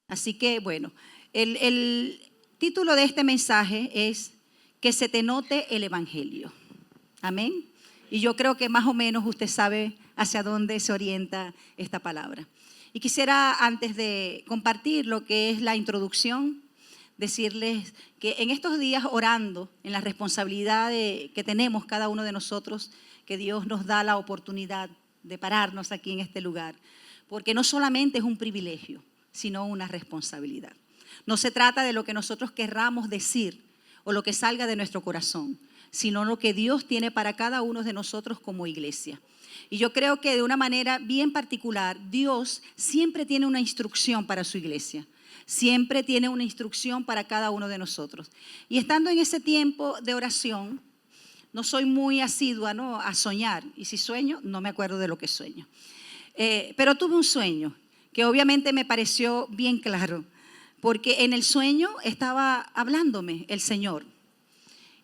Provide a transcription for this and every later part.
Así que, bueno, el título de este mensaje es Que se te note el Evangelio. Amén. Y yo creo que más o menos usted sabe hacia dónde se orienta esta palabra. Y quisiera, antes de compartir lo que es la introducción, decirles que en estos días orando, en la responsabilidad que tenemos cada uno de nosotros, que Dios nos da la oportunidad de pararnos aquí en este lugar, porque no solamente es un privilegio, sino una responsabilidad. No se trata de lo que nosotros querramos decir o lo que salga de nuestro corazón, sino lo que Dios tiene para cada uno de nosotros como iglesia. Y yo creo que de una manera bien particular, Dios siempre tiene una instrucción para su iglesia. Siempre tiene una instrucción para cada uno de nosotros. Y estando en ese tiempo de oración, no soy muy asidua, ¿no?, a soñar. Y si sueño, no me acuerdo de lo que sueño. Pero tuve un sueño que obviamente me pareció bien claro, porque en el sueño estaba hablándome el Señor.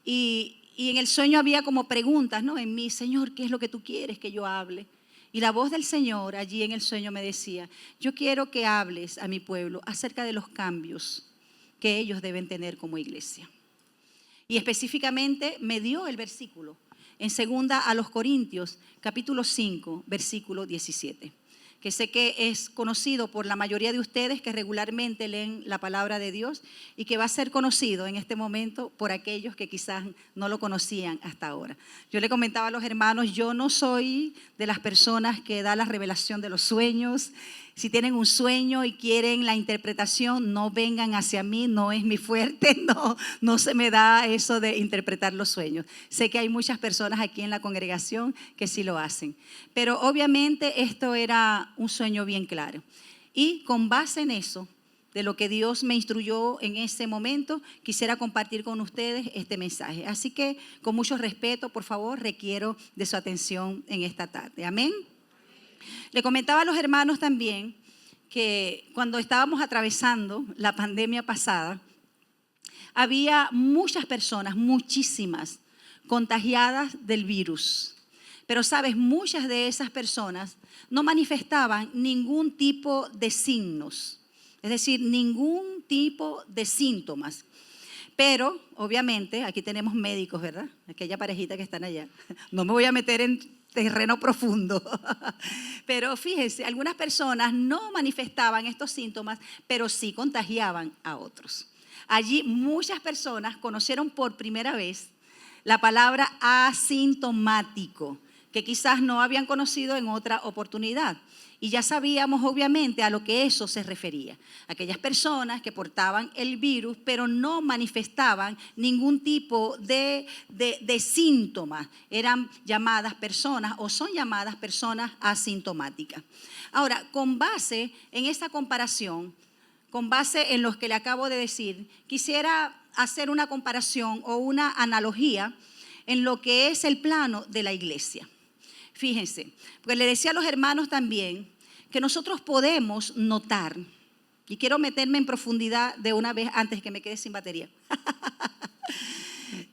Y en el sueño había como preguntas, ¿no?, en mí: Señor, ¿qué es lo que tú quieres que yo hable? Y la voz del Señor allí en el sueño me decía: yo quiero que hables a mi pueblo acerca de los cambios que ellos deben tener como iglesia. Y específicamente me dio el versículo en 2 Corintios, capítulo 5, versículo 17. Que sé que es conocido por la mayoría de ustedes que regularmente leen la palabra de Dios y que va a ser conocido en este momento por aquellos que quizás no lo conocían hasta ahora. Yo le comentaba a los hermanos, yo no soy de las personas que da la revelación de los sueños. Si tienen un sueño y quieren la interpretación, no vengan hacia mí, no es mi fuerte, no se me da eso de interpretar los sueños. Sé que hay muchas personas aquí en la congregación que sí lo hacen, pero obviamente esto era un sueño bien claro. Y con base en eso, de lo que Dios me instruyó en ese momento, quisiera compartir con ustedes este mensaje. Así que con mucho respeto, por favor, requiero de su atención en esta tarde. Amén. Le comentaba a los hermanos también que cuando estábamos atravesando la pandemia pasada, había muchas personas, muchísimas, contagiadas del virus. Pero sabes, muchas de esas personas no manifestaban ningún tipo de signos, es decir, ningún tipo de síntomas. Pero, obviamente, aquí tenemos médicos, ¿verdad? Aquella parejita que están allá. No me voy a meter en terreno profundo. Pero fíjense, algunas personas no manifestaban estos síntomas, pero sí contagiaban a otros. Allí muchas personas conocieron por primera vez la palabra asintomático, que quizás no habían conocido en otra oportunidad. Y ya sabíamos obviamente a lo que eso se refería. Aquellas personas que portaban el virus pero no manifestaban ningún tipo de síntomas. Eran llamadas personas o son llamadas personas asintomáticas. Ahora, con base en esta comparación, con base en lo que le acabo de decir, quisiera hacer una comparación o una analogía en lo que es el plano de la iglesia. Fíjense, porque le decía a los hermanos también que nosotros podemos notar, y quiero meterme en profundidad de una vez antes que me quede sin batería.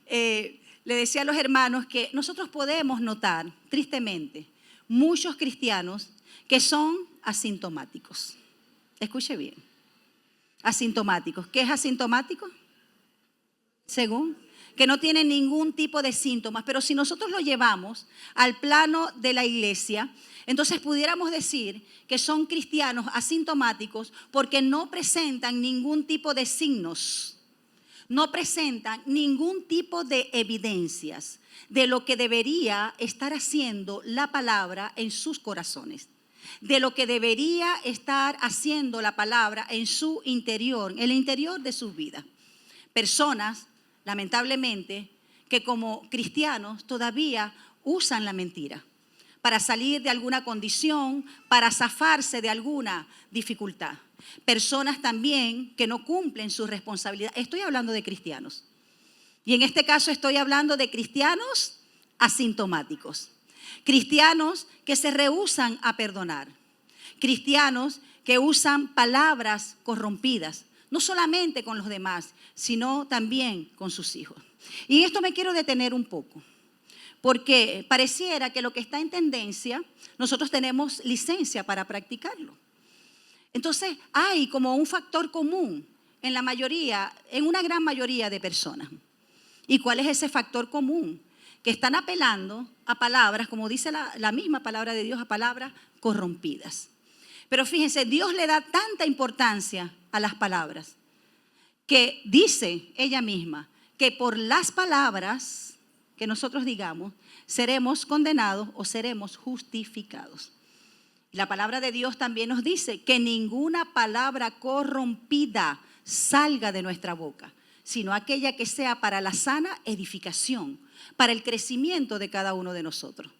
Le decía a los hermanos que nosotros podemos notar, tristemente, muchos cristianos que son asintomáticos. Escuche bien, asintomáticos. ¿Qué es asintomático? Según que no tienen ningún tipo de síntomas, pero si nosotros lo llevamos al plano de la iglesia, entonces pudiéramos decir que son cristianos asintomáticos porque no presentan ningún tipo de signos, no presentan ningún tipo de evidencias de lo que debería estar haciendo la palabra en sus corazones, de lo que debería estar haciendo la palabra en su interior, en el interior de sus vidas. Personas, lamentablemente, que como cristianos todavía usan la mentira para salir de alguna condición, para zafarse de alguna dificultad. Personas también que no cumplen su responsabilidad. Estoy hablando de cristianos. Y en este caso estoy hablando de cristianos asintomáticos. Cristianos que se rehúsan a perdonar. Cristianos que usan palabras corrompidas. No solamente con los demás, sino también con sus hijos. Y en esto me quiero detener un poco, porque pareciera que lo que está en tendencia, nosotros tenemos licencia para practicarlo. Entonces hay como un factor común en la mayoría, en una gran mayoría de personas. ¿Y cuál es ese factor común? Que están apelando a palabras, como dice la misma palabra de Dios, a palabras corrompidas. Pero fíjense, Dios le da tanta importancia a las palabras que dice ella misma que por las palabras que nosotros digamos seremos condenados o seremos justificados. La palabra de Dios también nos dice que ninguna palabra corrompida salga de nuestra boca, sino aquella que sea para la sana edificación, para el crecimiento de cada uno de nosotros.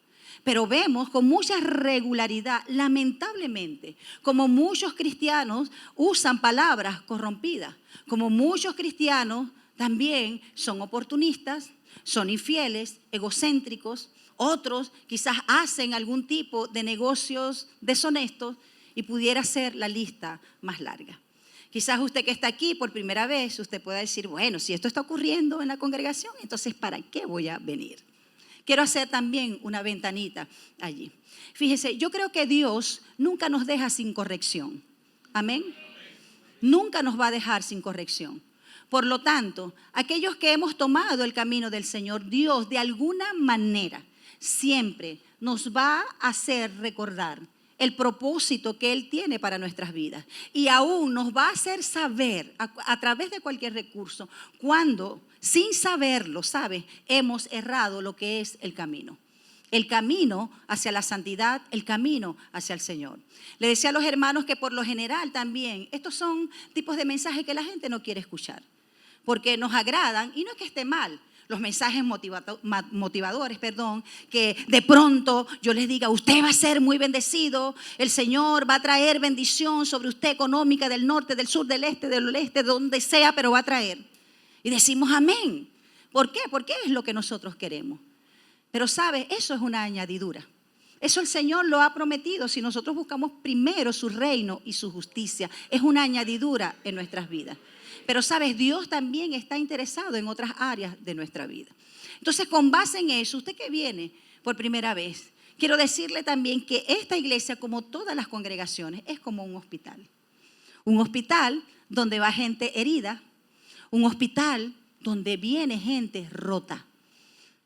Pero vemos con mucha regularidad, lamentablemente, como muchos cristianos usan palabras corrompidas, como muchos cristianos también son oportunistas, son infieles, egocéntricos, otros quizás hacen algún tipo de negocios deshonestos y pudiera ser la lista más larga. Quizás usted que está aquí por primera vez, usted pueda decir, bueno, si esto está ocurriendo en la congregación, entonces ¿para qué voy a venir? Quiero hacer también una ventanita allí. Fíjese, yo creo que Dios nunca nos deja sin corrección. Amén. Nunca nos va a dejar sin corrección. Por lo tanto, aquellos que hemos tomado el camino del Señor, Dios de alguna manera siempre nos va a hacer recordar el propósito que Él tiene para nuestras vidas. Y aún nos va a hacer saber a través de cualquier recurso cuando, sin saberlo, ¿sabe? Hemos errado lo que es el camino. El camino hacia la santidad, el camino hacia el Señor. Le decía a los hermanos que por lo general también, estos son tipos de mensajes que la gente no quiere escuchar, porque nos agradan, y no es que esté mal, los mensajes motivadores, que de pronto yo les diga, usted va a ser muy bendecido, el Señor va a traer bendición sobre usted económica del norte, del sur, del este, del oeste, de donde sea, pero va a traer. Y decimos amén. ¿Por qué? Porque es lo que nosotros queremos. Pero ¿sabe? Eso es una añadidura. Eso el Señor lo ha prometido si nosotros buscamos primero su reino y su justicia. Es una añadidura en nuestras vidas. Pero ¿sabes? Dios también está interesado en otras áreas de nuestra vida. Entonces, con base en eso, usted que viene por primera vez, quiero decirle también que esta iglesia, como todas las congregaciones, es como un hospital. Un hospital donde va gente herida, un hospital donde viene gente rota.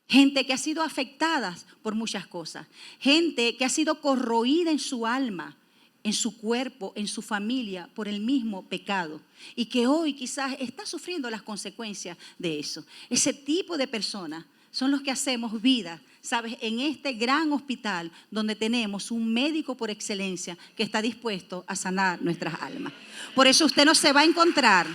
Gente que ha sido afectada por muchas cosas. Gente que ha sido corroída en su alma, en su cuerpo, en su familia, por el mismo pecado. Y que hoy quizás está sufriendo las consecuencias de eso. Ese tipo de personas son los que hacemos vida, ¿sabes? En este gran hospital donde tenemos un médico por excelencia que está dispuesto a sanar nuestras almas. Por eso usted no se va a encontrar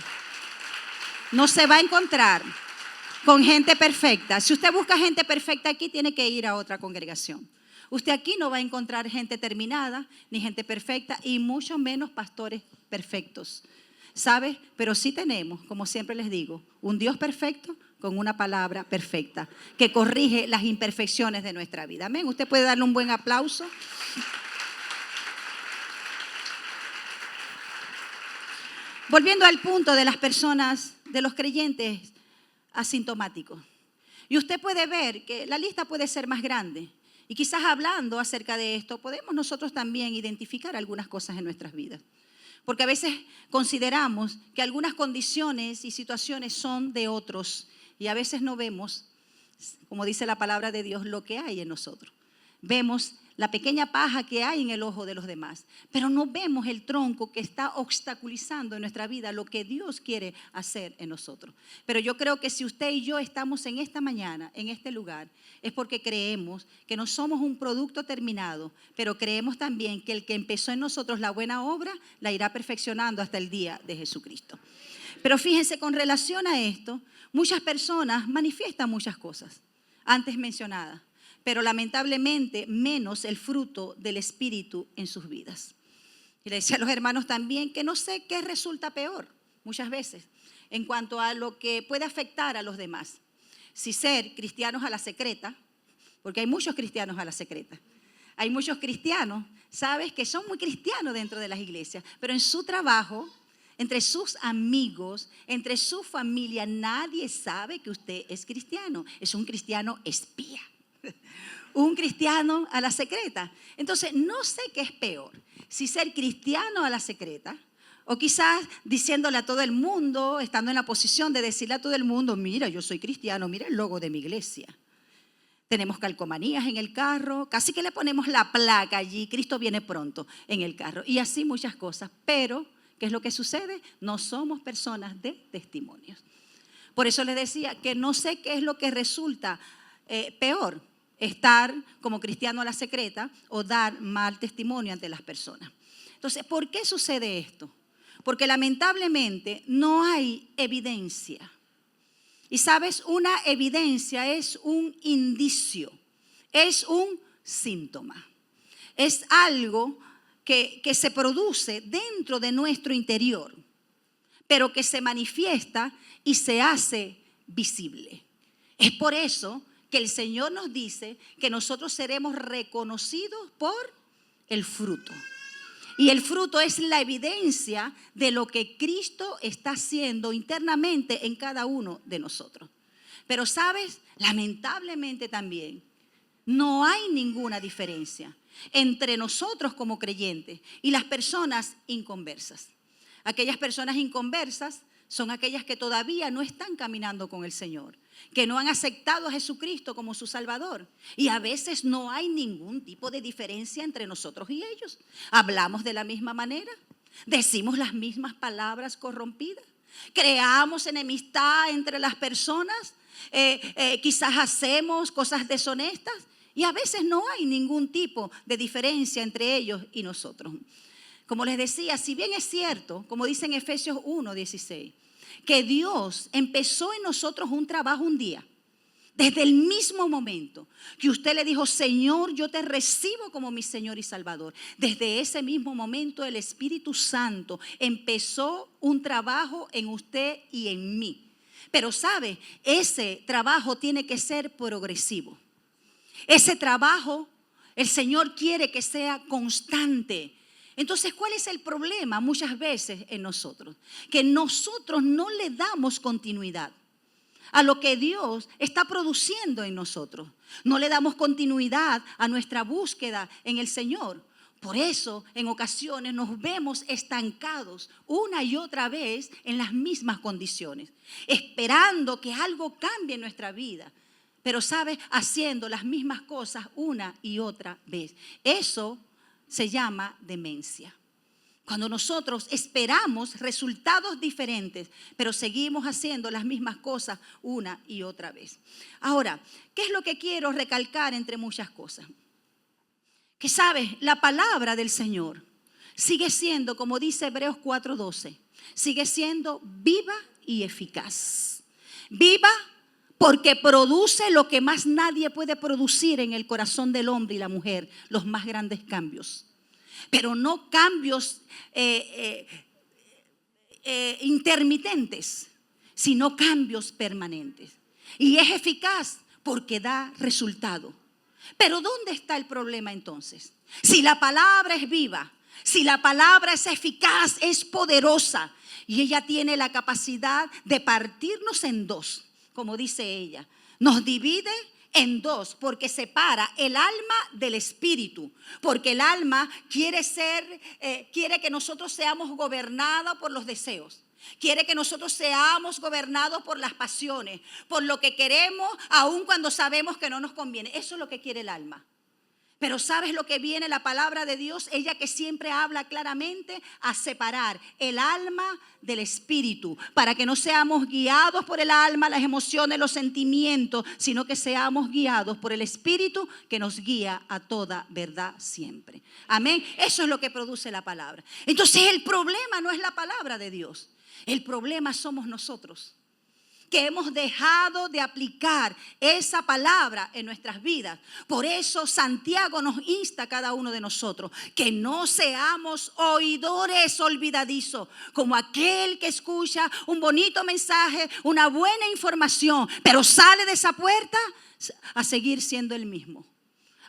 con gente perfecta. Si usted busca gente perfecta aquí, tiene que ir a otra congregación. Usted aquí no va a encontrar gente terminada, ni gente perfecta, y mucho menos pastores perfectos. ¿Sabe? Pero sí tenemos, como siempre les digo, un Dios perfecto con una palabra perfecta que corrige las imperfecciones de nuestra vida. Amén. Usted puede darle un buen aplauso. Volviendo al punto de las personas, de los creyentes asintomáticos. Y usted puede ver que la lista puede ser más grande. Y quizás hablando acerca de esto, podemos nosotros también identificar algunas cosas en nuestras vidas. Porque a veces consideramos que algunas condiciones y situaciones son de otros y a veces no vemos, como dice la palabra de Dios, lo que hay en nosotros. Vemos la pequeña paja que hay en el ojo de los demás, pero no vemos el tronco que está obstaculizando en nuestra vida lo que Dios quiere hacer en nosotros. Pero yo creo que si usted y yo estamos en esta mañana, en este lugar, es porque creemos que no somos un producto terminado, pero creemos también que el que empezó en nosotros la buena obra la irá perfeccionando hasta el día de Jesucristo. Pero fíjense, con relación a esto, muchas personas manifiestan muchas cosas antes mencionadas, pero lamentablemente menos el fruto del Espíritu en sus vidas. Y le decía a los hermanos también que no sé qué resulta peor muchas veces en cuanto a lo que puede afectar a los demás. Si ser cristianos a la secreta, porque hay muchos cristianos a la secreta. Hay muchos cristianos, ¿sabes?, que son muy cristianos dentro de las iglesias, pero en su trabajo, entre sus amigos, entre su familia, nadie sabe que usted es cristiano. Es un cristiano espía. Un cristiano a la secreta. Entonces, no sé qué es peor. si ser cristiano a la secreta, o quizás diciéndole a todo el mundo, estando en la posición de decirle a todo el mundo, mira, yo soy cristiano, mira el logo de mi iglesia. Tenemos calcomanías en el carro, casi que le ponemos la placa allí, Cristo viene pronto en el carro. Y así muchas cosas, pero ¿qué es lo que sucede? No somos personas de testimonios. Por eso les decía que no sé qué es lo que resulta peor, estar como cristiano a la secreta o dar mal testimonio ante las personas. Entonces, ¿por qué sucede esto? Porque lamentablemente no hay evidencia. Y sabes, una evidencia es un indicio, es un síntoma. Es algo que se produce dentro de nuestro interior, pero que se manifiesta y se hace visible. Es por eso que el Señor nos dice que nosotros seremos reconocidos por el fruto. Y el fruto es la evidencia de lo que Cristo está haciendo internamente en cada uno de nosotros. Pero sabes, lamentablemente también, no hay ninguna diferencia entre nosotros como creyentes y las personas inconversas. Aquellas personas inconversas son aquellas que todavía no están caminando con el Señor, que no han aceptado a Jesucristo como su Salvador. Y a veces no hay ningún tipo de diferencia entre nosotros y ellos. Hablamos de la misma manera, decimos las mismas palabras corrompidas, creamos enemistad entre las personas, quizás hacemos cosas deshonestas y a veces no hay ningún tipo de diferencia entre ellos y nosotros. Como les decía, si bien es cierto, como dice en Efesios 1:16, que Dios empezó en nosotros un trabajo un día, desde el mismo momento que usted le dijo, Señor, yo te recibo como mi Señor y Salvador. Desde ese mismo momento el Espíritu Santo empezó un trabajo en usted y en mí. Pero sabe, ese trabajo tiene que ser progresivo. Ese trabajo el Señor quiere que sea constante. Entonces, ¿cuál es el problema muchas veces en nosotros? Que nosotros no le damos continuidad a lo que Dios está produciendo en nosotros. No le damos continuidad a nuestra búsqueda en el Señor. Por eso, en ocasiones nos vemos estancados una y otra vez en las mismas condiciones, esperando que algo cambie en nuestra vida. Pero, ¿sabes? Haciendo las mismas cosas una y otra vez. Eso se llama demencia. Cuando nosotros esperamos resultados diferentes, pero seguimos haciendo las mismas cosas una y otra vez. Ahora, ¿qué es lo que quiero recalcar entre muchas cosas? Que sabes, la palabra del Señor sigue siendo, como dice Hebreos 4:12, sigue siendo viva y eficaz. Viva porque produce lo que más nadie puede producir en el corazón del hombre y la mujer, los más grandes cambios. Pero no cambios intermitentes, sino cambios permanentes. Y es eficaz porque da resultado. Pero ¿dónde está el problema entonces? Si la palabra es viva, si la palabra es eficaz, es poderosa y ella tiene la capacidad de partirnos en dos, como dice ella, nos divide en dos, porque separa el alma del espíritu, porque el alma quiere que nosotros seamos gobernados por los deseos, quiere que nosotros seamos gobernados por las pasiones, por lo que queremos, aun cuando sabemos que no nos conviene. Eso es lo que quiere el alma. Pero ¿sabes lo que viene la palabra de Dios? Ella que siempre habla claramente a separar el alma del espíritu, para que no seamos guiados por el alma, las emociones, los sentimientos, sino que seamos guiados por el espíritu que nos guía a toda verdad siempre. Amén. Eso es lo que produce la palabra. Entonces el problema no es la palabra de Dios. El problema somos nosotros, que hemos dejado de aplicar esa palabra en nuestras vidas. Por eso Santiago nos insta a cada uno de nosotros que no seamos oidores olvidadizos, como aquel que escucha un bonito mensaje, una buena información, pero sale de esa puerta a seguir siendo el mismo,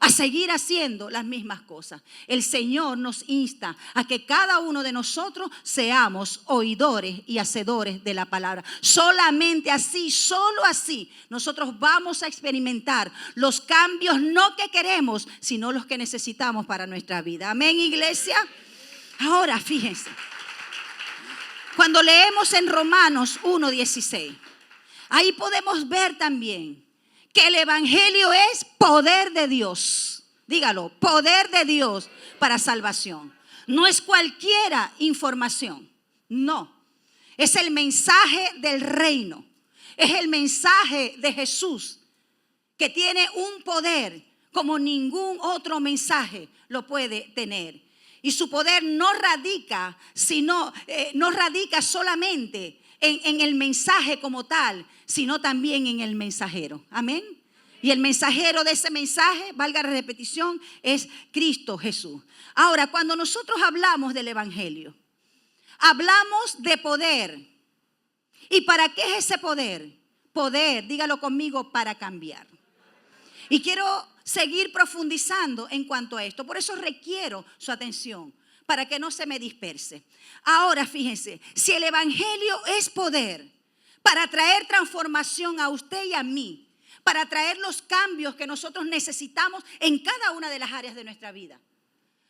a seguir haciendo las mismas cosas. El Señor nos insta a que cada uno de nosotros seamos oidores y hacedores de la palabra. Solamente así, solo así, nosotros vamos a experimentar los cambios no que queremos, sino los que necesitamos para nuestra vida. Amén, iglesia. Ahora, fíjense. Cuando leemos en Romanos 1:16, ahí podemos ver también que el evangelio es poder de Dios. Dígalo, poder de Dios para salvación. No es cualquiera información, no. Es el mensaje del reino. Es el mensaje de Jesús que tiene un poder como ningún otro mensaje lo puede tener. Y su poder no radica solamente en el mensaje como tal, sino también en el mensajero. Amén. Y el mensajero de ese mensaje, valga la repetición, es Cristo Jesús. Ahora, cuando nosotros hablamos del evangelio, hablamos de poder. ¿Y para qué es ese poder? Poder, dígalo conmigo, para cambiar. Y quiero seguir profundizando en cuanto a esto. Por eso requiero su atención, para que no se me disperse. Ahora, fíjense, si el evangelio es poder para traer transformación a usted y a mí, para traer los cambios que nosotros necesitamos en cada una de las áreas de nuestra vida.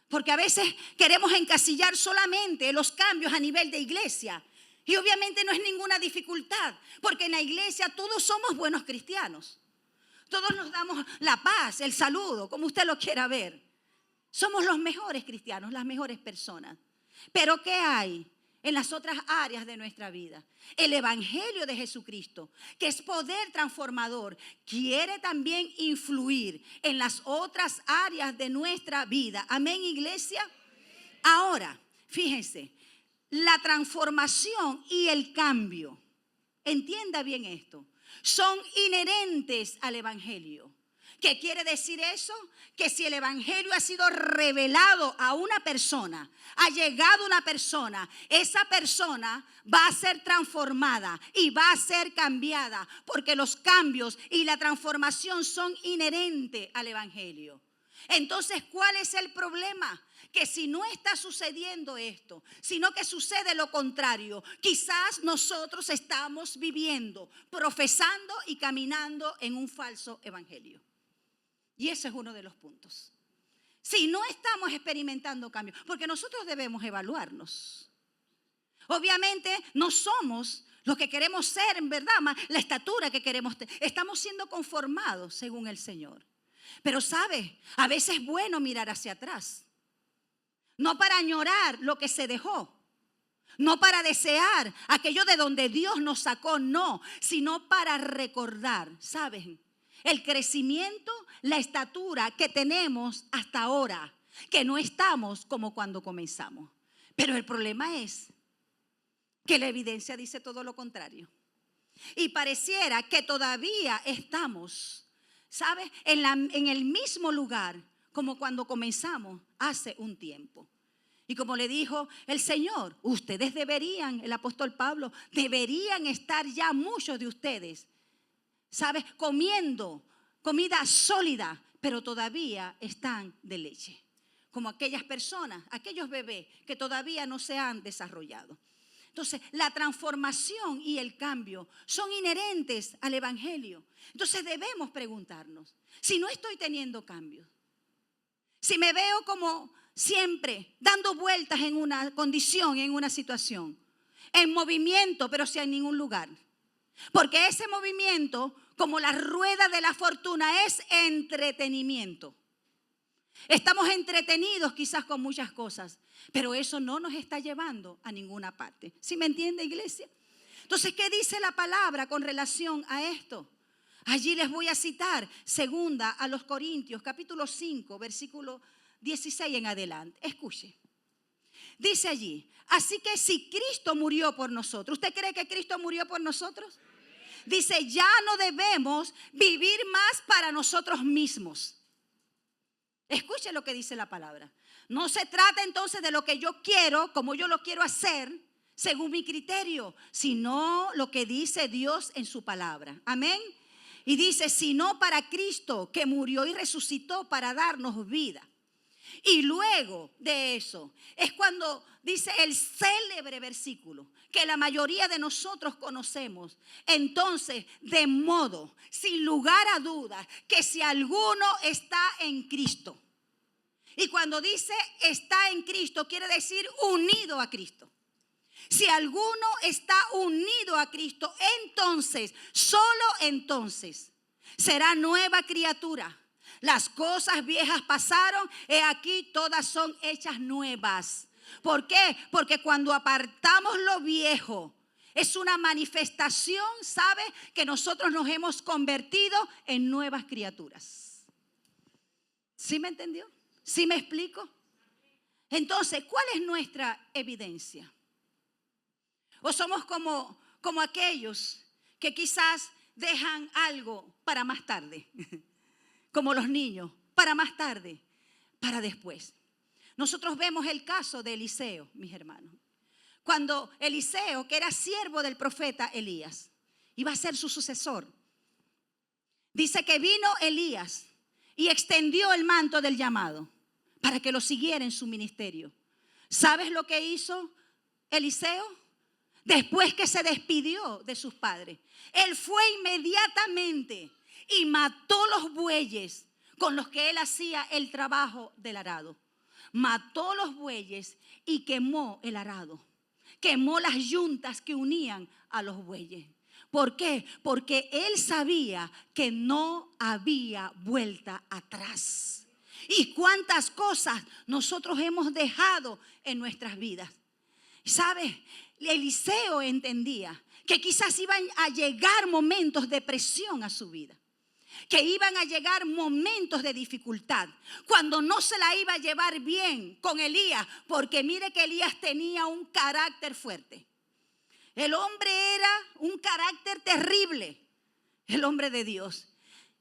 Porque a veces queremos encasillar solamente los cambios a nivel de iglesia. Y obviamente no es ninguna dificultad, porque en la iglesia todos somos buenos cristianos. Todos nos damos la paz, el saludo, como usted lo quiera ver. Somos los mejores cristianos, las mejores personas. Pero ¿qué hay en las otras áreas de nuestra vida? El evangelio de Jesucristo, que es poder transformador, quiere también influir en las otras áreas de nuestra vida. Amén, iglesia. Ahora, fíjense, la transformación y el cambio, entienda bien esto, son inherentes al evangelio. ¿Qué quiere decir eso? Que si el evangelio ha sido revelado a una persona, ha llegado a una persona, esa persona va a ser transformada y va a ser cambiada, porque los cambios y la transformación son inherentes al evangelio. Entonces, ¿cuál es el problema? Que si no está sucediendo esto, sino que sucede lo contrario, quizás nosotros estamos viviendo, profesando y caminando en un falso evangelio. Y ese es uno de los puntos. Si no estamos experimentando cambios, porque nosotros debemos evaluarnos. Obviamente no somos lo que queremos ser, en verdad, la estatura que queremos tener. Estamos siendo conformados según el Señor. Pero ¿sabe? A veces es bueno mirar hacia atrás. No para añorar lo que se dejó. No para desear aquello de donde Dios nos sacó, no. Sino para recordar, ¿saben? El crecimiento, la estatura que tenemos hasta ahora. Que no estamos como cuando comenzamos. Pero el problema es que la evidencia dice todo lo contrario. Y pareciera que todavía estamos, ¿sabes? En el mismo lugar como cuando comenzamos hace un tiempo. Y como le dijo el Señor, ustedes deberían, el apóstol Pablo, deberían estar ya muchos de ustedes, ¿sabes? Comiendo comida sólida, pero todavía están de leche. Como aquellas personas, aquellos bebés que todavía no se han desarrollado. Entonces, la transformación y el cambio son inherentes al evangelio. Entonces, debemos preguntarnos, si no estoy teniendo cambios, si me veo como siempre dando vueltas en una condición, en una situación, en movimiento, pero sin ningún lugar. Porque ese movimiento, como la rueda de la fortuna, es entretenimiento. Estamos entretenidos quizás con muchas cosas, pero eso no nos está llevando a ninguna parte. ¿Sí me entiende, iglesia? Entonces, ¿qué dice la palabra con relación a esto? Allí les voy a citar 2 Corintios, capítulo 5, versículo 16 en adelante. Escuche. Dice allí, así que si Cristo murió por nosotros, ¿usted cree que Cristo murió por nosotros? Dice, ya no debemos vivir más para nosotros mismos. Escuche lo que dice la palabra. No se trata entonces de lo que yo quiero, como yo lo quiero hacer, según mi criterio, sino lo que dice Dios en su palabra. Amén. Y dice, sino para Cristo, que murió y resucitó para darnos vida. Y luego de eso es cuando dice el célebre versículo que la mayoría de nosotros conocemos. Entonces, de modo, sin lugar a dudas, que si alguno está en Cristo, Y cuando dice está en Cristo, quiere decir unido a Cristo. Si alguno está unido a Cristo, entonces, solo entonces, será nueva criatura. Las cosas viejas pasaron, he aquí todas son hechas nuevas. ¿Por qué? Porque cuando apartamos lo viejo, es una manifestación, ¿sabe? Que nosotros nos hemos convertido en nuevas criaturas. ¿Sí me entendió? ¿Sí me explico? Entonces, ¿cuál es nuestra evidencia? ¿O somos como aquellos que quizás dejan algo para más tarde? Como los niños, para más tarde, para después. Nosotros vemos el caso de Eliseo, mis hermanos. Cuando Eliseo, que era siervo del profeta Elías, iba a ser su sucesor. Dice que vino Elías y extendió el manto del llamado para que lo siguiera en su ministerio. ¿Sabes lo que hizo Eliseo? Después que se despidió de sus padres, él fue inmediatamente y mató los bueyes con los que él hacía el trabajo del arado. Mató los bueyes y quemó el arado. Quemó las yuntas que unían a los bueyes. ¿Por qué? Porque él sabía que no había vuelta atrás. ¿Y cuántas cosas nosotros hemos dejado en nuestras vidas? ¿Sabes? Eliseo entendía que quizás iban a llegar momentos de presión a su vida, que iban a llegar momentos de dificultad, cuando no se la iba a llevar bien con Elías, porque mire que Elías tenía un carácter fuerte. El hombre era un carácter terrible, el hombre de Dios.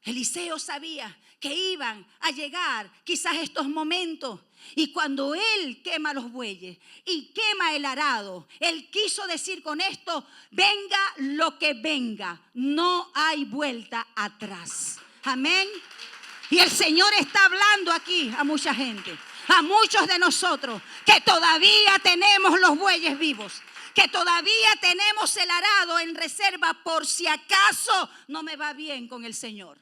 Eliseo sabía que iban a llegar quizás estos momentos, y cuando él quema los bueyes y quema el arado, él quiso decir con esto: venga lo que venga, no hay vuelta atrás. Amén. Y el Señor está hablando aquí a mucha gente, a muchos de nosotros que todavía tenemos los bueyes vivos, que todavía tenemos el arado en reserva por si acaso no me va bien con el Señor.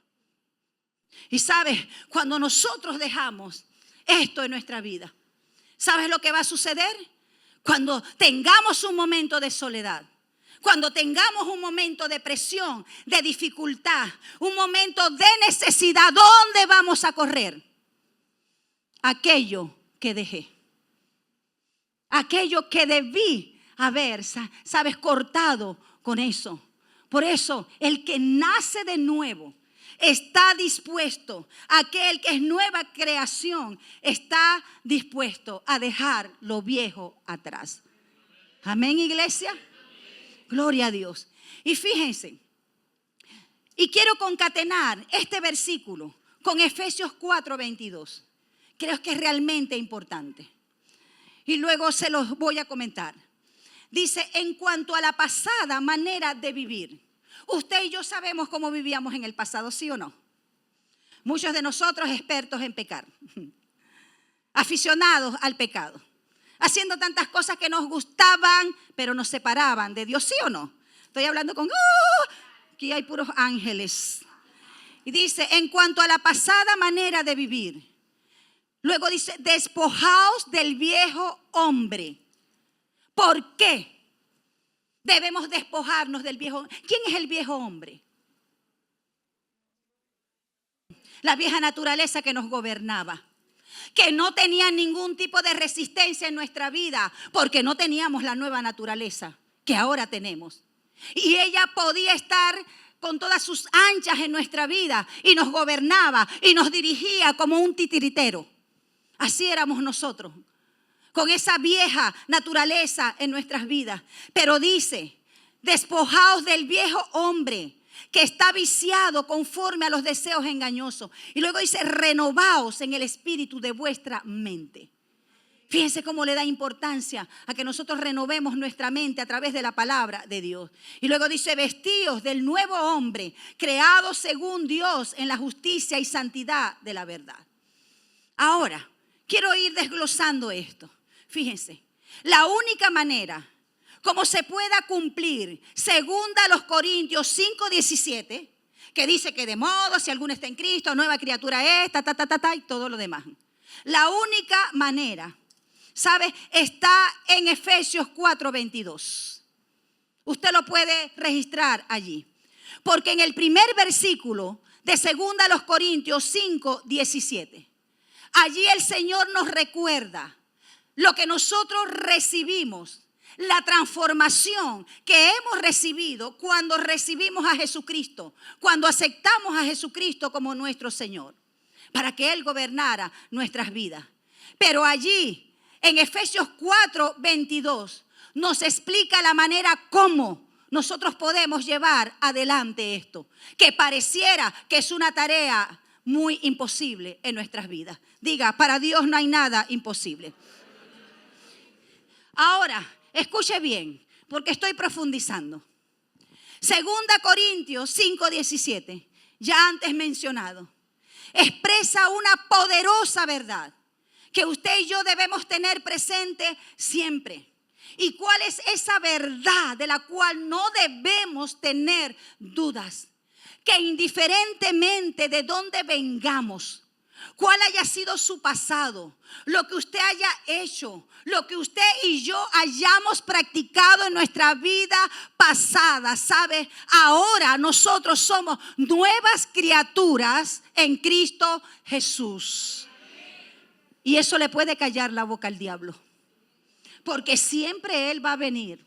Y sabes, cuando nosotros dejamos esto en nuestra vida, ¿sabes lo que va a suceder? Cuando tengamos un momento de soledad, cuando tengamos un momento de presión, de dificultad, un momento de necesidad, ¿dónde vamos a correr? Aquello que dejé, aquello que debí haber, ¿sabes?, cortado con eso. Por eso, el que nace de nuevo está dispuesto, aquel que es nueva creación está dispuesto a dejar lo viejo atrás. Amén, iglesia. Gloria a Dios. Y fíjense, y quiero concatenar este versículo con Efesios 4:22. Creo que es realmente importante. Y luego se los voy a comentar. Dice: en cuanto a la pasada manera de vivir. Usted y yo sabemos cómo vivíamos en el pasado, ¿sí o no? Muchos de nosotros expertos en pecar, aficionados al pecado, haciendo tantas cosas que nos gustaban, pero nos separaban de Dios, ¿sí o no? Estoy hablando con... aquí hay puros ángeles. Y dice: en cuanto a la pasada manera de vivir. Luego dice: despojaos del viejo hombre. ¿Por qué debemos despojarnos del viejo hombre? ¿Quién es el viejo hombre? La vieja naturaleza que nos gobernaba, que no tenía ningún tipo de resistencia en nuestra vida, porque no teníamos la nueva naturaleza que ahora tenemos. Y ella podía estar con todas sus anchas en nuestra vida y nos gobernaba y nos dirigía como un titiritero. Así éramos nosotros, con esa vieja naturaleza en nuestras vidas. Pero dice: despojaos del viejo hombre que está viciado conforme a los deseos engañosos. Y luego dice: renovaos en el espíritu de vuestra mente. Fíjense cómo le da importancia a que nosotros renovemos nuestra mente a través de la palabra de Dios. Y luego dice: vestíos del nuevo hombre, creado según Dios en la justicia y santidad de la verdad. Ahora, quiero ir desglosando esto. Fíjense, la única manera como se pueda cumplir, segunda a los Corintios 5:17, que dice que de modo si alguno está en Cristo, nueva criatura es, y todo lo demás. La única manera, ¿sabe? Está en Efesios 4:22. Usted lo puede registrar allí. Porque en el primer versículo de 2 Corintios 5:17, allí el Señor nos recuerda lo que nosotros recibimos, la transformación que hemos recibido cuando recibimos a Jesucristo, cuando aceptamos a Jesucristo como nuestro Señor, para que Él gobernara nuestras vidas. Pero allí, en Efesios 4:22, nos explica la manera cómo nosotros podemos llevar adelante esto, que pareciera que es una tarea muy imposible en nuestras vidas. Diga, para Dios no hay nada imposible. Ahora, escuche bien, porque estoy profundizando. 2 Corintios 5:17, ya antes mencionado, expresa una poderosa verdad que usted y yo debemos tener presente siempre. ¿Y cuál es esa verdad de la cual no debemos tener dudas? Que indiferentemente de dónde vengamos, cuál haya sido su pasado, lo que usted haya hecho, lo que usted y yo hayamos practicado en nuestra vida pasada, ¿sabe? Ahora nosotros somos nuevas criaturas en Cristo Jesús. Y eso le puede callar la boca al diablo. Porque siempre Él va a venir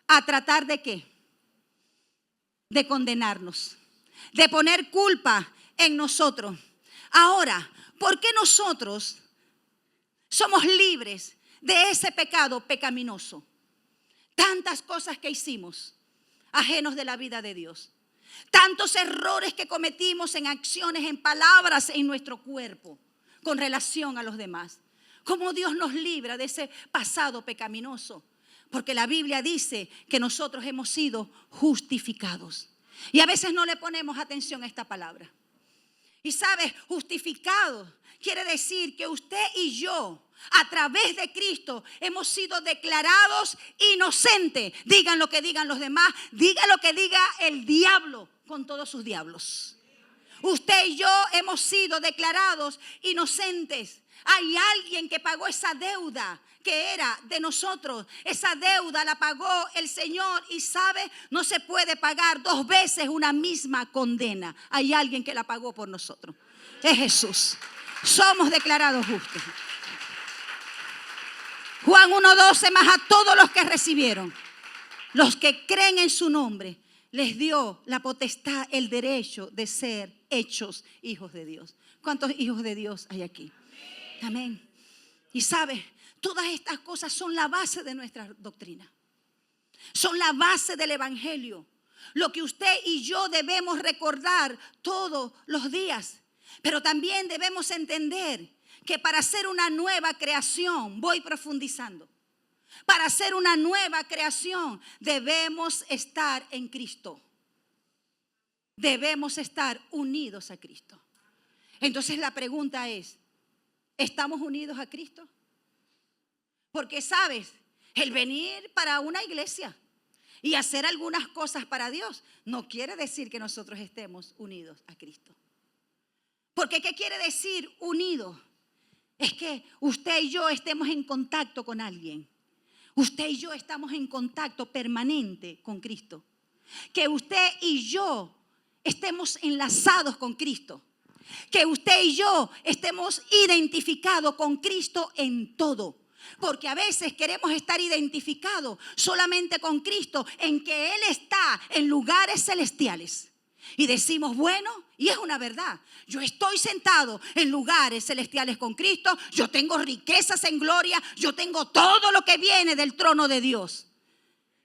a tratar ¿de qué? De condenarnos, de poner culpa en nosotros. Ahora, ¿por qué nosotros somos libres de ese pecado pecaminoso? Tantas cosas que hicimos ajenos de la vida de Dios. Tantos errores que cometimos en acciones, en palabras, en nuestro cuerpo con relación a los demás. ¿Cómo Dios nos libra de ese pasado pecaminoso? Porque la Biblia dice que nosotros hemos sido justificados. Y a veces no le ponemos atención a esta palabra. Y sabes, justificados quiere decir que usted y yo, a través de Cristo, hemos sido declarados inocentes. Digan lo que digan los demás, diga lo que diga el diablo con todos sus diablos. Usted y yo hemos sido declarados inocentes. Hay alguien que pagó esa deuda que era de nosotros. Esa deuda la pagó el Señor y sabe, no se puede pagar dos veces una misma condena. Hay alguien que la pagó por nosotros. Es Jesús. Somos declarados justos. Juan 1:12, más a todos los que recibieron, los que creen en su nombre, les dio la potestad, el derecho de ser hechos hijos de Dios. ¿Cuántos hijos de Dios hay aquí? Amén. Y sabe, todas estas cosas son la base de nuestra doctrina. Son la base del evangelio. Lo que usted y yo debemos recordar todos los días. Pero también debemos entender que para ser una nueva creación, voy profundizando. Para ser una nueva creación debemos estar en Cristo. Debemos estar unidos a Cristo. Entonces la pregunta es, ¿estamos unidos a Cristo? Porque sabes, el venir para una iglesia y hacer algunas cosas para Dios no quiere decir que nosotros estemos unidos a Cristo. Porque ¿qué quiere decir unidos? Es que usted y yo estemos en contacto con alguien. Usted y yo estamos en contacto permanente con Cristo. Que usted y yo estemos enlazados con Cristo. Que usted y yo estemos identificados con Cristo en todo. Porque a veces queremos estar identificados solamente con Cristo en que Él está en lugares celestiales. Y decimos, bueno, y es una verdad, yo estoy sentado en lugares celestiales con Cristo, yo tengo riquezas en gloria, yo tengo todo lo que viene del trono de Dios.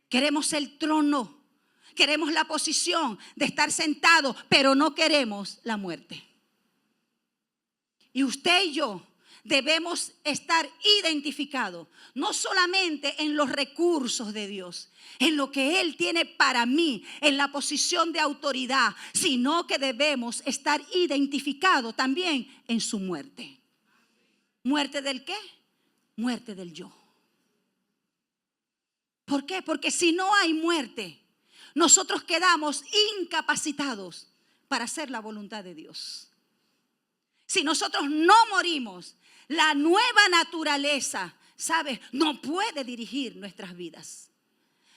Queremos el trono, queremos la posición de estar sentado, pero no queremos la muerte. Y usted y yo debemos estar identificados, no solamente en los recursos de Dios, en lo que Él tiene para mí, en la posición de autoridad, sino que debemos estar identificados también en su muerte. ¿Muerte del qué? Muerte del yo. ¿Por qué? Porque si no hay muerte, nosotros quedamos incapacitados para hacer la voluntad de Dios. Si nosotros no morimos, La nueva naturaleza, ¿sabes? No puede dirigir nuestras vidas.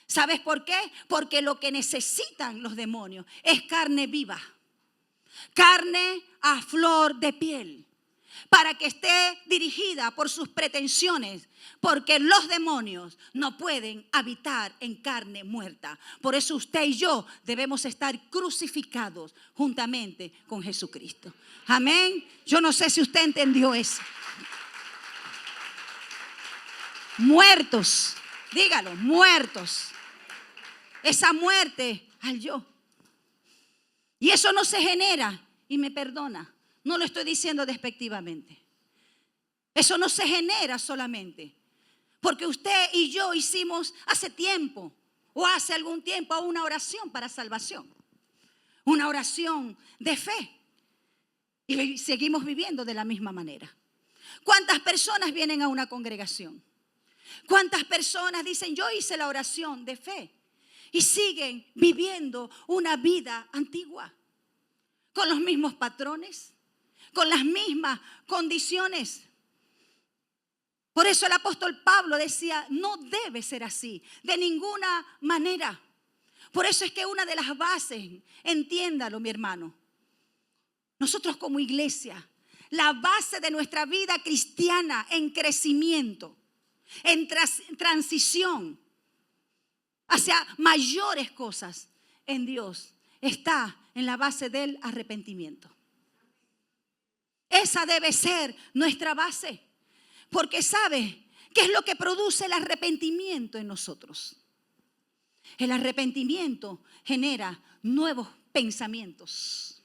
¿Sabes por qué? Porque lo que necesitan los demonios es carne viva, carne a flor de piel, para que esté dirigida por sus pretensiones, porque los demonios no pueden habitar en carne muerta. Por eso usted y yo debemos estar crucificados juntamente con Jesucristo. Amén. Yo no sé si usted entendió eso. Muertos, dígalo, muertos. Esa muerte al yo. Y eso no se genera, y me perdona, no lo estoy diciendo despectivamente. Eso no se genera solamente porque usted y yo hicimos hace tiempo o hace algún tiempo una oración para salvación. Una oración de fe. Y seguimos viviendo de la misma manera. ¿Cuántas personas vienen a una congregación? ¿Cuántas personas dicen yo hice la oración de fe? Y siguen viviendo una vida antigua, con los mismos patrones, con las mismas condiciones. Por eso el apóstol Pablo decía, no debe ser así, de ninguna manera. Por eso es que una de las bases, entiéndalo mi hermano, nosotros como iglesia, la base de nuestra vida cristiana en crecimiento, en transición, hacia mayores cosas en Dios, está en la base del arrepentimiento. Esa debe ser nuestra base, porque ¿sabe qué es lo que produce el arrepentimiento en nosotros? El arrepentimiento genera nuevos pensamientos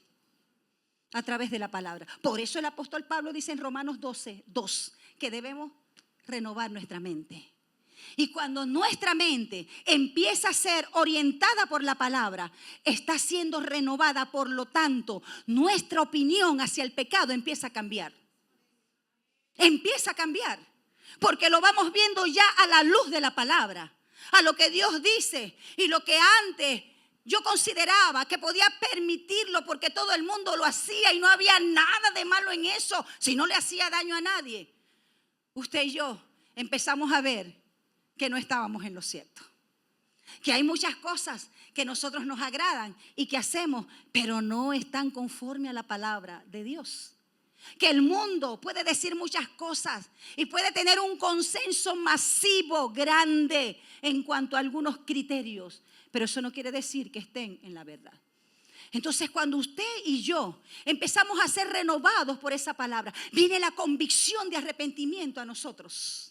a través de la palabra. Por eso el apóstol Pablo dice en Romanos 12:2 que debemos renovar nuestra mente. Y cuando nuestra mente empieza a ser orientada por la palabra, está siendo renovada, por lo tanto, nuestra opinión hacia el pecado empieza a cambiar. Empieza a cambiar, porque lo vamos viendo ya a la luz de la palabra, a lo que Dios dice y lo que antes yo consideraba que podía permitirlo porque todo el mundo lo hacía y no había nada de malo en eso, si no le hacía daño a nadie. Usted y yo empezamos a ver que no estábamos en lo cierto, que hay muchas cosas que a nosotros nos agradan y que hacemos, pero no están conforme a la palabra de Dios. Que el mundo puede decir muchas cosas y puede tener un consenso masivo, grande en cuanto a algunos criterios, pero eso no quiere decir que estén en la verdad. Entonces, cuando usted y yo empezamos a ser renovados por esa palabra, viene la convicción de arrepentimiento a nosotros.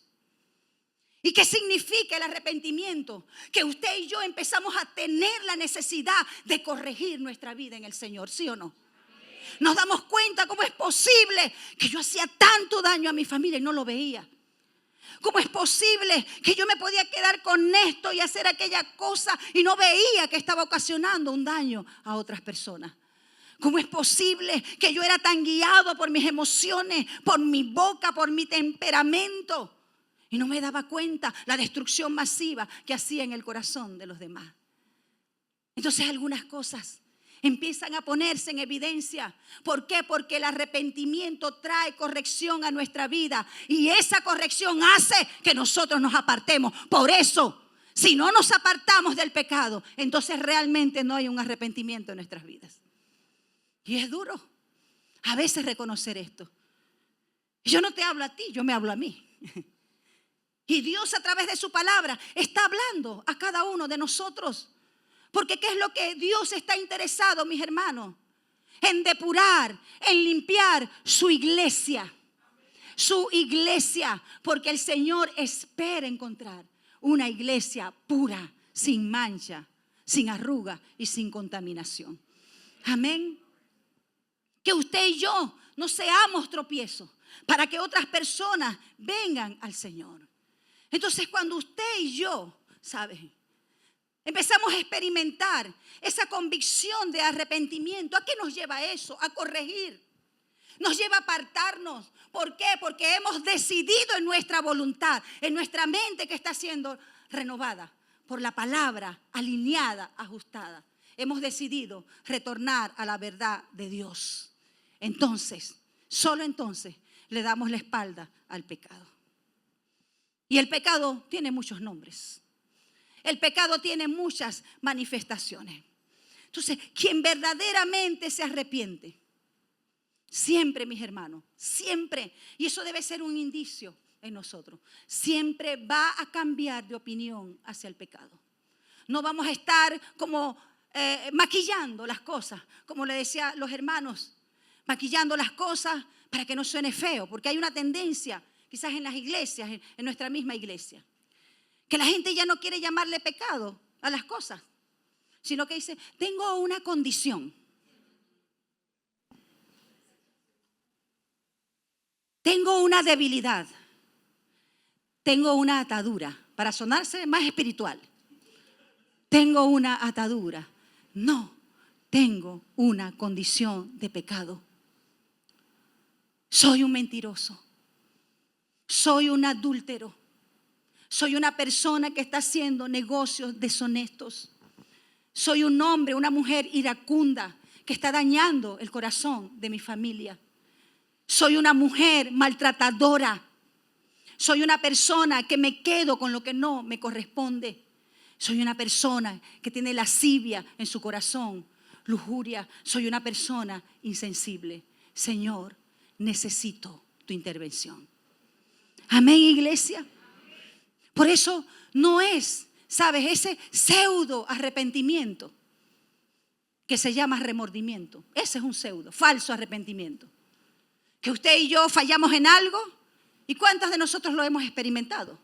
¿Y qué significa el arrepentimiento? Que usted y yo empezamos a tener la necesidad de corregir nuestra vida en el Señor, ¿sí o no? Nos damos cuenta cómo es posible que yo hacía tanto daño a mi familia y no lo veía. ¿Cómo es posible que yo me podía quedar con esto y hacer aquella cosa y no veía que estaba ocasionando un daño a otras personas? ¿Cómo es posible que yo era tan guiado por mis emociones, por mi boca, por mi temperamento? Y no me daba cuenta la destrucción masiva que hacía en el corazón de los demás. Entonces algunas cosas empiezan a ponerse en evidencia. ¿Por qué? Porque el arrepentimiento trae corrección a nuestra vida. Y esa corrección hace que nosotros nos apartemos. Por eso, si no nos apartamos del pecado, entonces realmente no hay un arrepentimiento en nuestras vidas. Y es duro a veces reconocer esto. Yo no te hablo a ti, yo me hablo a mí. Y Dios a través de su palabra está hablando a cada uno de nosotros. Porque ¿qué es lo que Dios está interesado, mis hermanos? En depurar, en limpiar su iglesia. Su iglesia. Porque el Señor espera encontrar una iglesia pura, sin mancha, sin arruga y sin contaminación. Amén. Que usted y yo no seamos tropiezos para que otras personas vengan al Señor. Entonces cuando usted y yo, ¿saben?, empezamos a experimentar esa convicción de arrepentimiento, ¿a qué nos lleva eso? A corregir. Nos lleva a apartarnos. ¿Por qué? Porque hemos decidido en nuestra voluntad, en nuestra mente que está siendo renovada por la palabra, alineada, ajustada. Hemos decidido retornar a la verdad de Dios. Entonces, solo entonces, le damos la espalda al pecado. Y el pecado tiene muchos nombres. El pecado tiene muchas manifestaciones. Entonces, quien verdaderamente se arrepiente, siempre, mis hermanos, siempre, y eso debe ser un indicio en nosotros, siempre va a cambiar de opinión hacia el pecado. No vamos a estar como maquillando las cosas, como le decía a los hermanos, maquillando las cosas para que no suene feo, porque hay una tendencia, quizás en las iglesias, en nuestra misma iglesia, que la gente ya no quiere llamarle pecado a las cosas, sino que dice, tengo una condición. Tengo una debilidad. Tengo una atadura. Para sonarse más espiritual. Tengo una atadura. No, tengo una condición de pecado. Soy un mentiroso. Soy un adúltero. Soy una persona que está haciendo negocios deshonestos. Soy un hombre, una mujer iracunda que está dañando el corazón de mi familia. Soy una mujer maltratadora. Soy una persona que me quedo con lo que no me corresponde. Soy una persona que tiene lascivia en su corazón, lujuria. Soy una persona insensible. Señor, necesito tu intervención. Amén, iglesia. Por eso no es, ¿sabes? Ese pseudo arrepentimiento que se llama remordimiento. Ese es un pseudo, falso arrepentimiento. Que usted y yo fallamos en algo, ¿y cuántos de nosotros lo hemos experimentado?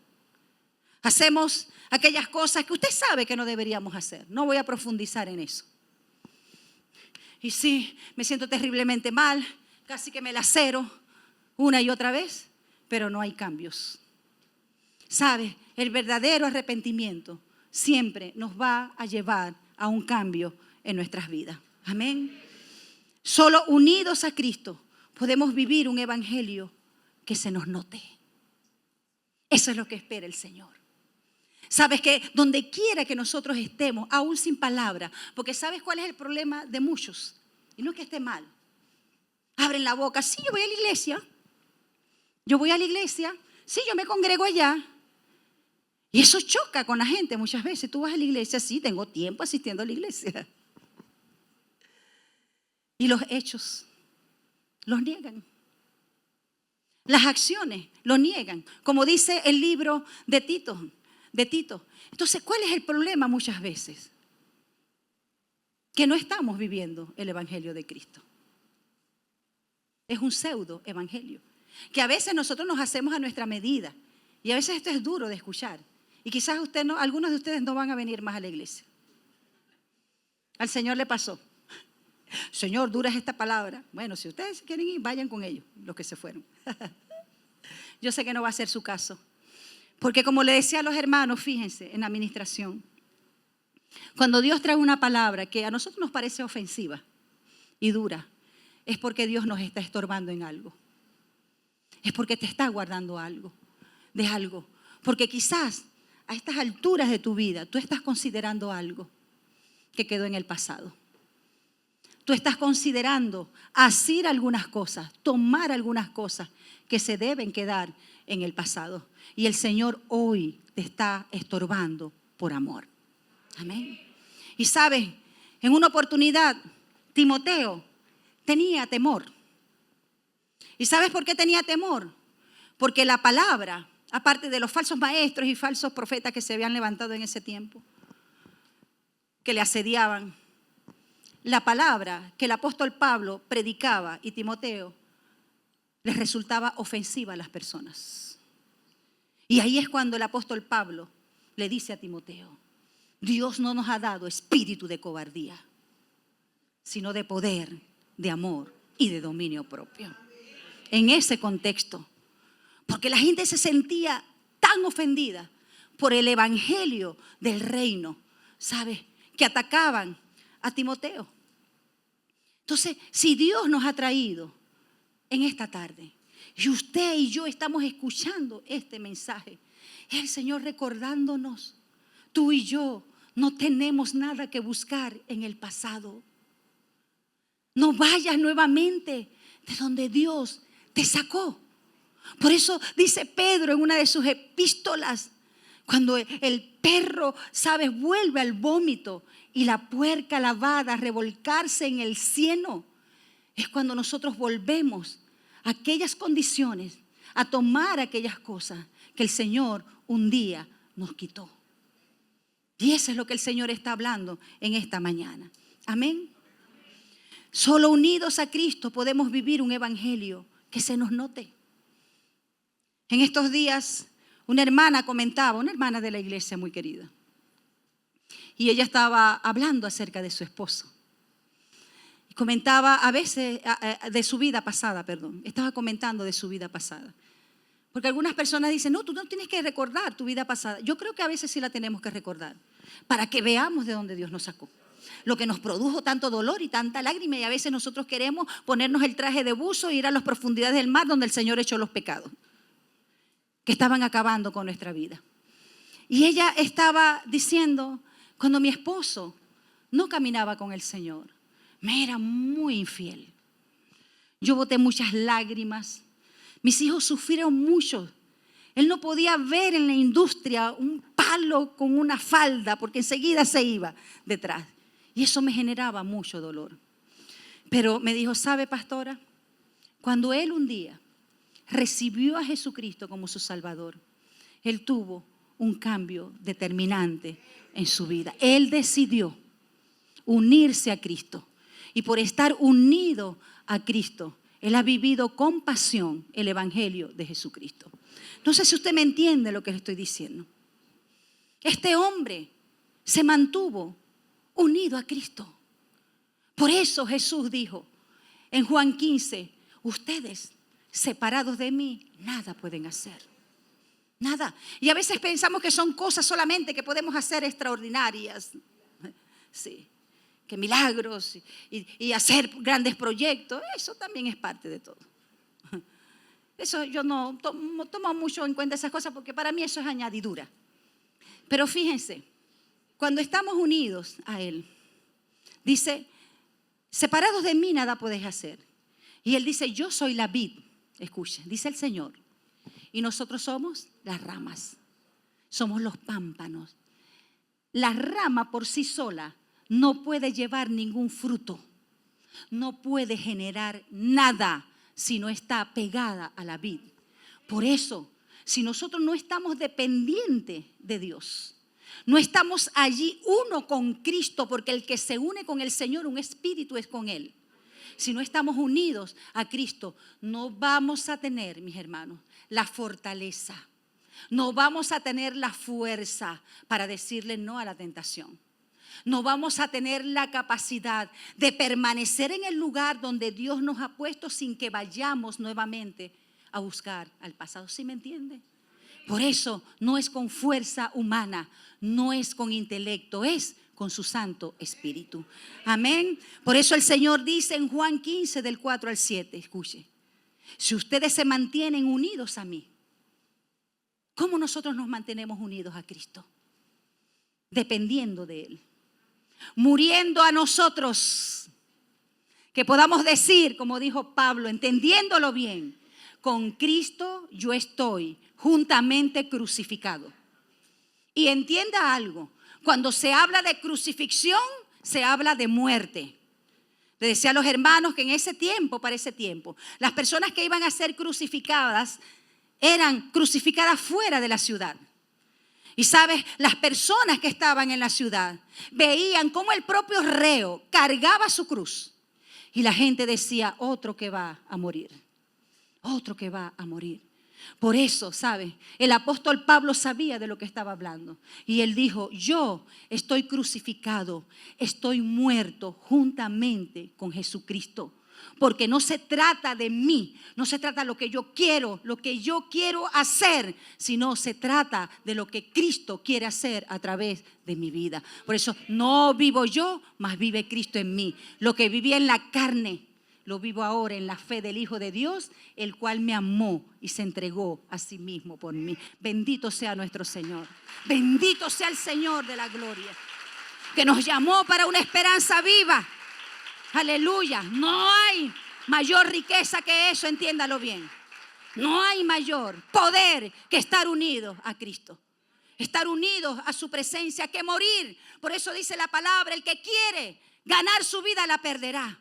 Hacemos aquellas cosas que usted sabe que no deberíamos hacer. No voy a profundizar en eso. Y sí, me siento terriblemente mal, casi que me lacero una y otra vez, pero no hay cambios. ¿Sabe? El verdadero arrepentimiento siempre nos va a llevar a un cambio en nuestras vidas. Amén. Solo unidos a Cristo podemos vivir un evangelio que se nos note. Eso es lo que espera el Señor. Sabes que donde quiera que nosotros estemos, aún sin palabra, porque ¿sabes cuál es el problema de muchos? Y no es que esté mal. Abren la boca, sí, yo voy a la iglesia. Yo voy a la iglesia, sí, yo me congrego allá. Y eso choca con la gente muchas veces. Tú vas a la iglesia, sí, tengo tiempo asistiendo a la iglesia. Y los hechos los niegan. Las acciones lo niegan, como dice el libro de Tito. Entonces, ¿cuál es el problema muchas veces? Que no estamos viviendo el evangelio de Cristo. Es un pseudo evangelio, que a veces nosotros nos hacemos a nuestra medida. Y a veces esto es duro de escuchar. Y quizás algunos de ustedes no van a venir más a la iglesia. Al Señor le pasó. Señor, dura es esta palabra. Bueno, si ustedes quieren ir, vayan con ellos, los que se fueron. Yo sé que no va a ser su caso. Porque como le decía a los hermanos, fíjense, en la administración, cuando Dios trae una palabra que a nosotros nos parece ofensiva y dura, es porque Dios nos está estorbando en algo. Es porque te está guardando algo, de algo. Porque quizás a estas alturas de tu vida tú estás considerando algo que quedó en el pasado. Tú estás considerando hacer algunas cosas, tomar algunas cosas que se deben quedar en el pasado. Y el Señor hoy te está estorbando por amor. Amén. Y sabes, en una oportunidad, Timoteo tenía temor. ¿Y sabes por qué tenía temor? Porque la palabra, aparte de los falsos maestros y falsos profetas que se habían levantado en ese tiempo, que le asediaban, la palabra que el apóstol Pablo predicaba y Timoteo les resultaba ofensiva a las personas. Y ahí es cuando el apóstol Pablo le dice a Timoteo, Dios no nos ha dado espíritu de cobardía, sino de poder, de amor y de dominio propio. En ese contexto, porque la gente se sentía tan ofendida por el evangelio del reino, ¿sabes? Que atacaban a Timoteo. Entonces, si Dios nos ha traído en esta tarde y usted y yo estamos escuchando este mensaje, es el Señor recordándonos, tú y yo no tenemos nada que buscar en el pasado. No vayas nuevamente de donde Dios te sacó. Por eso dice Pedro en una de sus epístolas, cuando el perro, ¿sabes?, vuelve al vómito y la puerca lavada a revolcarse en el cieno, es cuando nosotros volvemos a aquellas condiciones, a tomar aquellas cosas que el Señor un día nos quitó. Y eso es lo que el Señor está hablando en esta mañana. Amén. Solo unidos a Cristo podemos vivir un evangelio que se nos note. En estos días, una hermana comentaba, una hermana de la iglesia muy querida, y ella estaba hablando acerca de su esposo. Y comentaba a veces de su vida pasada, estaba comentando de su vida pasada. Porque algunas personas dicen, no, tú no tienes que recordar tu vida pasada. Yo creo que a veces sí la tenemos que recordar, para que veamos de dónde Dios nos sacó. Lo que nos produjo tanto dolor y tanta lágrima, y a veces nosotros queremos ponernos el traje de buzo e ir a las profundidades del mar donde el Señor echó los pecados que estaban acabando con nuestra vida. Y ella estaba diciendo, cuando mi esposo no caminaba con el Señor, me era muy infiel. Yo boté muchas lágrimas. Mis hijos sufrieron mucho. Él no podía ver en la industria un palo con una falda porque enseguida se iba detrás. Y eso me generaba mucho dolor. Pero me dijo, ¿sabe, pastora? Cuando él un día recibió a Jesucristo como su Salvador, él tuvo un cambio determinante en su vida. Él decidió unirse a Cristo. Y por estar unido a Cristo, él ha vivido con pasión el evangelio de Jesucristo. No sé si usted me entiende lo que le estoy diciendo. Este hombre se mantuvo unido a Cristo. Por eso Jesús dijo en Juan 15, ustedes separados de mí, nada pueden hacer. Nada. Y a veces pensamos que son cosas solamente que podemos hacer extraordinarias. Sí. Que milagros y hacer grandes proyectos. Eso también es parte de todo. Eso yo no tomo mucho en cuenta esas cosas porque para mí eso es añadidura. Pero fíjense, cuando estamos unidos a Él, dice, separados de mí nada podéis hacer. Y Él dice, yo soy la vid. Escuchen, dice el Señor. Y nosotros somos las ramas. Somos los pámpanos. La rama por sí sola no puede llevar ningún fruto. No puede generar nada si no está pegada a la vid. Por eso, si nosotros no estamos dependientes de Dios, no estamos allí uno con Cristo, porque el que se une con el Señor, un espíritu es con Él. Si no estamos unidos a Cristo, no vamos a tener, mis hermanos, la fortaleza. No vamos a tener la fuerza para decirle no a la tentación. No vamos a tener la capacidad de permanecer en el lugar donde Dios nos ha puesto sin que vayamos nuevamente a buscar al pasado. ¿Sí me entiende? Por eso no es con fuerza humana, no es con intelecto, es con su Santo Espíritu. Amén. Por eso el Señor dice en Juan 15 del 4 al 7, escuche, si ustedes se mantienen unidos a mí, ¿cómo nosotros nos mantenemos unidos a Cristo? Dependiendo de Él. Muriendo a nosotros, que podamos decir, como dijo Pablo, entendiéndolo bien, con Cristo yo estoy juntamente crucificado. Y entienda algo, cuando se habla de crucifixión, se habla de muerte. Le decía a los hermanos que en ese tiempo, para ese tiempo, las personas que iban a ser crucificadas eran crucificadas fuera de la ciudad. Y sabes, las personas que estaban en la ciudad veían cómo el propio reo cargaba su cruz. Y la gente decía, otro que va a morir. Otro que va a morir. Por eso, ¿sabes? El apóstol Pablo sabía de lo que estaba hablando. Y él dijo, yo estoy crucificado, estoy muerto juntamente con Jesucristo. Porque no se trata de mí, no se trata de lo que yo quiero hacer, sino se trata de lo que Cristo quiere hacer a través de mi vida. Por eso no vivo yo, mas vive Cristo en mí. Lo que vivía en la carne, lo vivo ahora en la fe del Hijo de Dios, el cual me amó y se entregó a sí mismo por mí. Bendito sea nuestro Señor. Bendito sea el Señor de la gloria, que nos llamó para una esperanza viva. Aleluya. No hay mayor riqueza que eso, entiéndalo bien. No hay mayor poder que estar unidos a Cristo. Estar unidos a su presencia que morir. Por eso dice la palabra, el que quiere ganar su vida la perderá.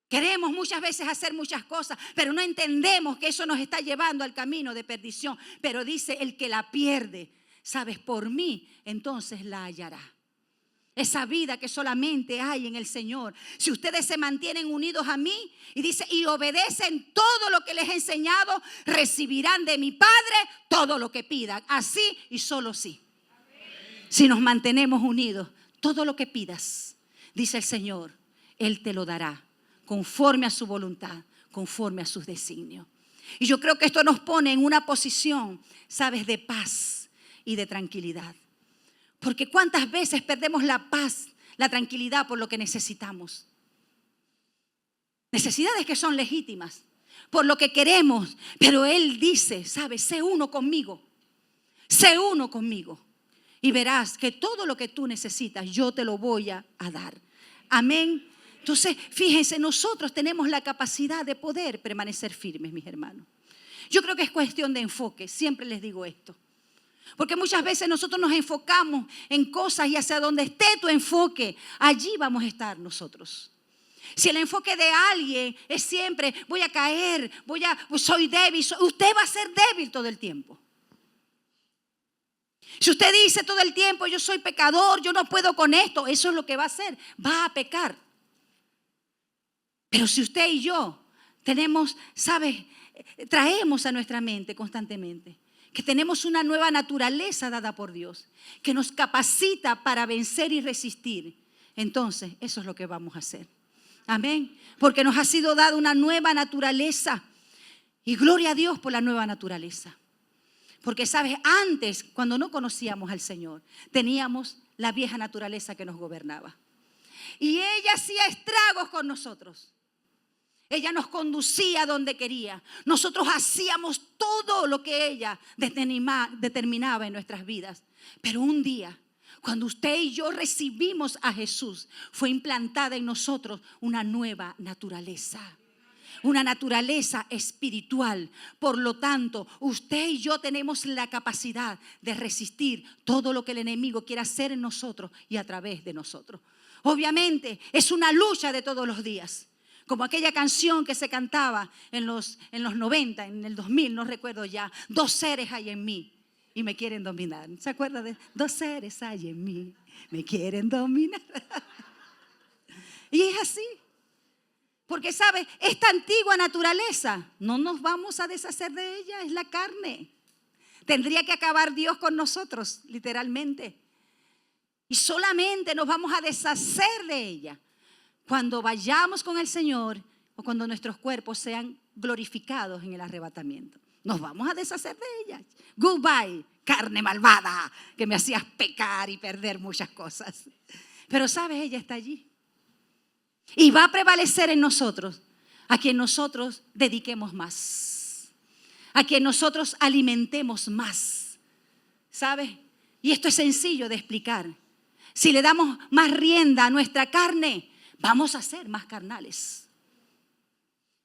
Queremos muchas veces hacer muchas cosas, pero no entendemos que eso nos está llevando al camino de perdición. Pero dice, el que la pierde, sabes, por mí, entonces la hallará. Esa vida que solamente hay en el Señor. Si ustedes se mantienen unidos a mí y dice, y obedecen todo lo que les he enseñado, recibirán de mi Padre todo lo que pidan. Así y solo sí. Si nos mantenemos unidos, todo lo que pidas, dice el Señor, Él te lo dará conforme a su voluntad, conforme a sus designios. Y yo creo que esto nos pone en una posición, sabes, de paz y de tranquilidad. Porque cuántas veces perdemos la paz, la tranquilidad por lo que necesitamos. Necesidades que son legítimas, por lo que queremos. Pero Él dice, ¿sabes? Sé uno conmigo. Sé uno conmigo. Y verás que todo lo que tú necesitas, yo te lo voy a dar. Amén. Entonces, fíjense, nosotros tenemos la capacidad de poder permanecer firmes, mis hermanos. Yo creo que es cuestión de enfoque. Siempre les digo esto. Porque muchas veces nosotros nos enfocamos en cosas y hacia donde esté tu enfoque, allí vamos a estar nosotros. Si el enfoque de alguien es siempre voy a caer, soy débil, usted va a ser débil todo el tiempo. Si usted dice todo el tiempo yo soy pecador, yo no puedo con esto, eso es lo que va a hacer, va a pecar. Pero si usted y yo tenemos, ¿sabes? Traemos a nuestra mente constantemente que tenemos una nueva naturaleza dada por Dios, que nos capacita para vencer y resistir. Entonces, eso es lo que vamos a hacer. Amén. Porque nos ha sido dada una nueva naturaleza. Y gloria a Dios por la nueva naturaleza. Porque, ¿sabes? Antes, cuando no conocíamos al Señor, teníamos la vieja naturaleza que nos gobernaba. Y ella hacía estragos con nosotros. Ella nos conducía donde quería. Nosotros hacíamos todo lo que ella determinaba en nuestras vidas. Pero un día, cuando usted y yo recibimos a Jesús, fue implantada en nosotros una nueva naturaleza. Una naturaleza espiritual. Por lo tanto, usted y yo tenemos la capacidad de resistir todo lo que el enemigo quiera hacer en nosotros y a través de nosotros. Obviamente, es una lucha de todos los días. Como aquella canción que se cantaba en los 90, en el 2000, no recuerdo ya. 2 seres hay en mí y me quieren dominar. ¿Se acuerda de 2 seres hay en mí, me quieren dominar? Y es así. Porque, ¿sabe? Esta antigua naturaleza, no nos vamos a deshacer de ella, es la carne. Tendría que acabar Dios con nosotros, literalmente. Y solamente nos vamos a deshacer de ella cuando vayamos con el Señor o cuando nuestros cuerpos sean glorificados en el arrebatamiento. Nos vamos a deshacer de ella. Goodbye, carne malvada, que me hacías pecar y perder muchas cosas. Pero, ¿sabes? Ella está allí. Y va a prevalecer en nosotros, a quien nosotros dediquemos más, a quien nosotros alimentemos más, ¿sabes? Y esto es sencillo de explicar. Si le damos más rienda a nuestra carne, vamos a ser más carnales.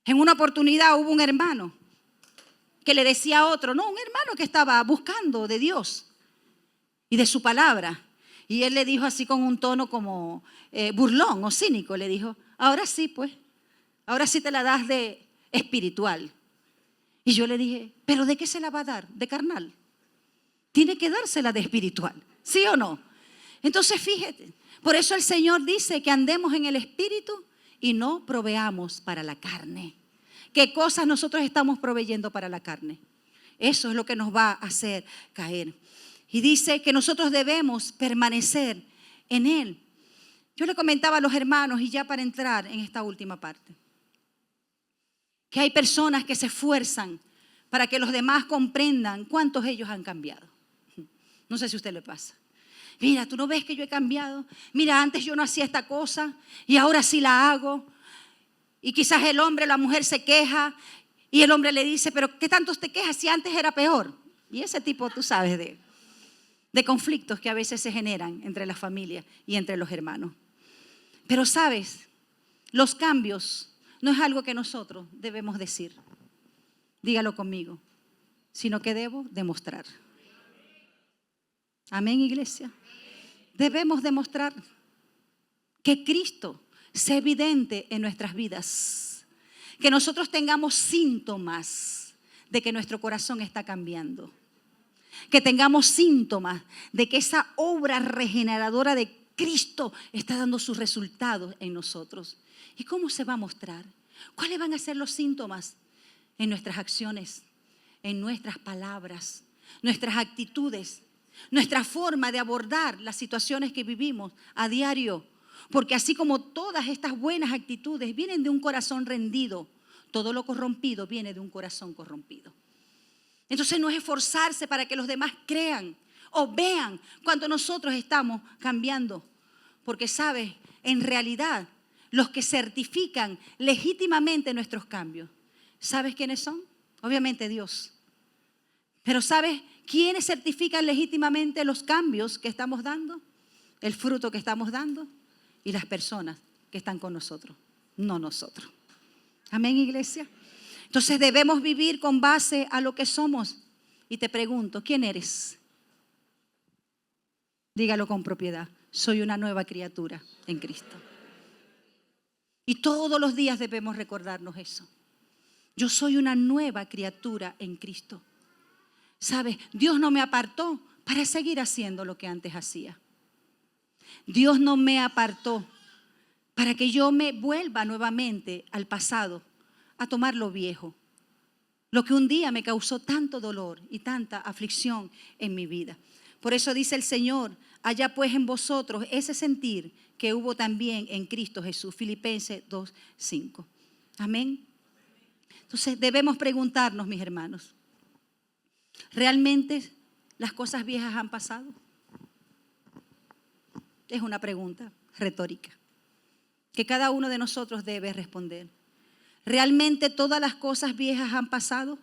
En una oportunidad hubo un hermano que le decía a otro, un hermano que estaba buscando de Dios y de su palabra. Y él le dijo así con un tono como burlón o cínico, le dijo, ahora sí pues, ahora sí te la das de espiritual. Y yo le dije, ¿pero de qué se la va a dar? ¿De carnal? Tiene que dársela de espiritual, ¿sí o no? Entonces fíjate, por eso el Señor dice que andemos en el espíritu y no proveamos para la carne. ¿Qué cosas nosotros estamos proveyendo para la carne? Eso es lo que nos va a hacer caer. Y dice que nosotros debemos permanecer en Él. Yo le comentaba a los hermanos, y ya para entrar en esta última parte, que hay personas que se esfuerzan para que los demás comprendan cuántos ellos han cambiado. No sé si a usted le pasa. Mira, ¿tú no ves que yo he cambiado? Mira, antes yo no hacía esta cosa y ahora sí la hago. Y quizás el hombre o la mujer se queja y el hombre le dice, pero ¿qué tanto te quejas si antes era peor? Y ese tipo, tú sabes, de conflictos que a veces se generan entre las familias y entre los hermanos. Pero sabes, los cambios no es algo que nosotros debemos decir. Dígalo conmigo. Sino que debo demostrar. Amén, iglesia. Debemos demostrar que Cristo sea evidente en nuestras vidas. Que nosotros tengamos síntomas de que nuestro corazón está cambiando. Que tengamos síntomas de que esa obra regeneradora de Cristo está dando sus resultados en nosotros. ¿Y cómo se va a mostrar? ¿Cuáles van a ser los síntomas? En nuestras acciones, en nuestras palabras, nuestras actitudes, nuestra forma de abordar las situaciones que vivimos a diario. Porque así como todas estas buenas actitudes vienen de un corazón rendido, todo lo corrompido viene de un corazón corrompido. Entonces no es esforzarse para que los demás crean o vean cuando nosotros estamos cambiando. Porque, ¿sabes? En realidad, los que certifican legítimamente nuestros cambios, ¿sabes quiénes son? Obviamente Dios. Pero ¿sabes quiénes certifican legítimamente los cambios que estamos dando? El fruto que estamos dando y las personas que están con nosotros, no nosotros. Amén, iglesia. Entonces debemos vivir con base a lo que somos. Y te pregunto, ¿quién eres? Dígalo con propiedad. Soy una nueva criatura en Cristo. Y todos los días debemos recordarnos eso. Yo soy una nueva criatura en Cristo. ¿Sabes? Dios no me apartó para seguir haciendo lo que antes hacía. Dios no me apartó para que yo me vuelva nuevamente al pasado, a tomar lo viejo. Lo que un día me causó tanto dolor y tanta aflicción en mi vida. Por eso dice el Señor, haya pues en vosotros ese sentir que hubo también en Cristo Jesús. Filipenses 2:5. Amén. Entonces debemos preguntarnos, mis hermanos, ¿realmente las cosas viejas han pasado? Es una pregunta retórica que cada uno de nosotros debe responder. ¿Realmente todas las cosas viejas han pasado?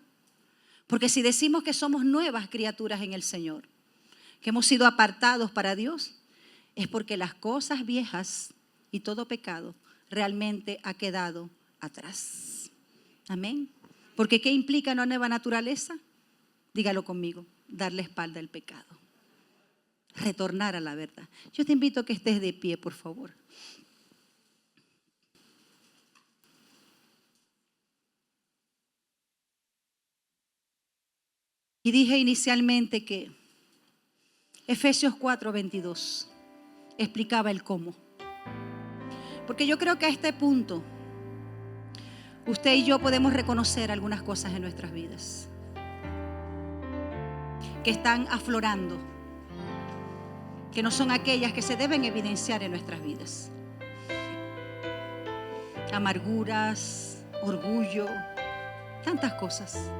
Porque si decimos que somos nuevas criaturas en el Señor, que hemos sido apartados para Dios, es porque las cosas viejas y todo pecado realmente ha quedado atrás. Amén. Porque ¿qué implica una nueva naturaleza? Dígalo conmigo, darle espalda al pecado. Retornar a la verdad. Yo te invito a que estés de pie, por favor. Y dije inicialmente que Efesios 4:22 explicaba el cómo. Porque yo creo que a este punto usted y yo podemos reconocer algunas cosas en nuestras vidas que están aflorando, que no son aquellas que se deben evidenciar en nuestras vidas. Amarguras, orgullo, tantas cosas.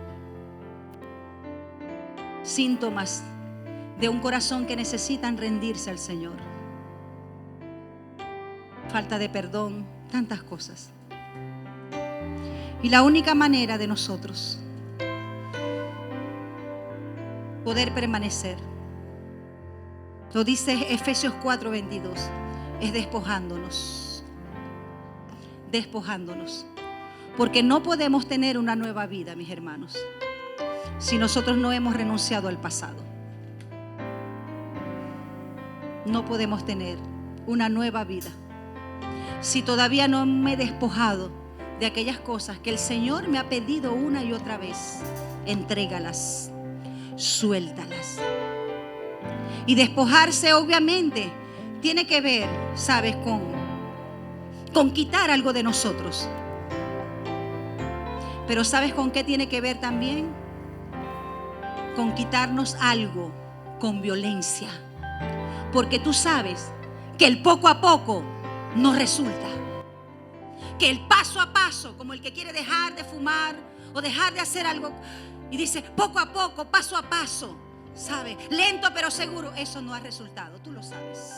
Síntomas de un corazón que necesitan rendirse al Señor. Falta de perdón, tantas cosas. Y la única manera de nosotros poder permanecer, lo dice Efesios 4:22, es despojándonos. Despojándonos. Porque no podemos tener una nueva vida, mis hermanos, si nosotros no hemos renunciado al pasado. No podemos tener una nueva vida si todavía no me he despojado de aquellas cosas que el Señor me ha pedido una y otra vez. Entrégalas, suéltalas. Y despojarse obviamente tiene que ver, ¿sabes? Con quitar algo de nosotros. Pero ¿sabes con qué tiene que ver también? Con quitarnos algo con violencia. Porque tú sabes que el poco a poco no resulta. Que el paso a paso, como el que quiere dejar de fumar o dejar de hacer algo y dice poco a poco, paso a paso, ¿sabes? Lento pero seguro, eso no ha resultado, tú lo sabes.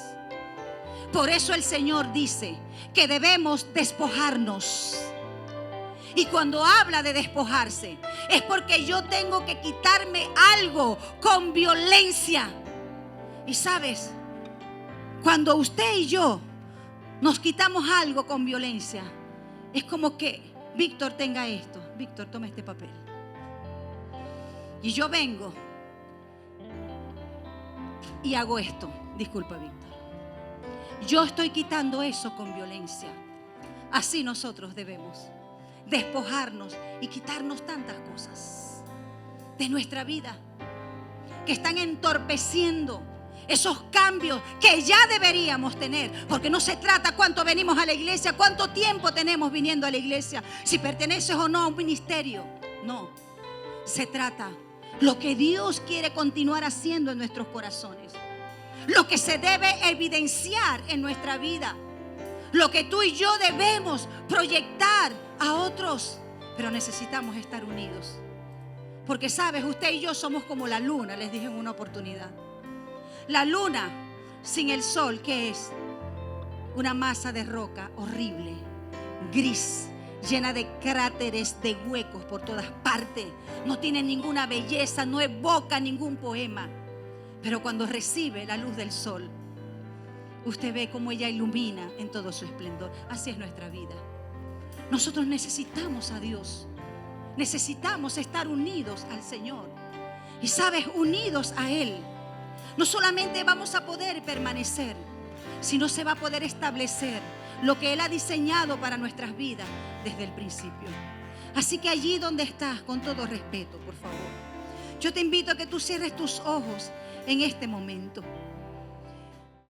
Por eso el Señor dice que debemos despojarnos. Y cuando habla de despojarse, es porque yo tengo que quitarme algo con violencia. Y sabes, cuando usted y yo nos quitamos algo con violencia, es como que Víctor tenga esto. Víctor, toma este papel. Y yo vengo y hago esto. Disculpa, Víctor. Yo estoy quitando eso con violencia. Así nosotros debemos despojarnos y quitarnos tantas cosas de nuestra vida que están entorpeciendo esos cambios que ya deberíamos tener. Porque no se trata cuánto venimos a la iglesia, cuánto tiempo tenemos viniendo a la iglesia, si perteneces o no a un ministerio. No, se trata lo que Dios quiere continuar haciendo en nuestros corazones, lo que se debe evidenciar en nuestra vida, lo que tú y yo debemos proyectar a otros. Pero necesitamos estar unidos. Porque sabes, usted y yo somos como la luna, les dije en una oportunidad. La luna sin el sol, ¿qué es? Una masa de roca horrible, gris, llena de cráteres, de huecos por todas partes. No tiene ninguna belleza, no evoca ningún poema. Pero cuando recibe la luz del sol, usted ve cómo ella ilumina en todo su esplendor. Así es nuestra vida. Nosotros necesitamos a Dios. Necesitamos estar unidos al Señor. Y sabes, unidos a Él, no solamente vamos a poder permanecer, sino se va a poder establecer lo que Él ha diseñado para nuestras vidas desde el principio. Así que allí donde estás, con todo respeto, por favor, yo te invito a que tú cierres tus ojos en este momento.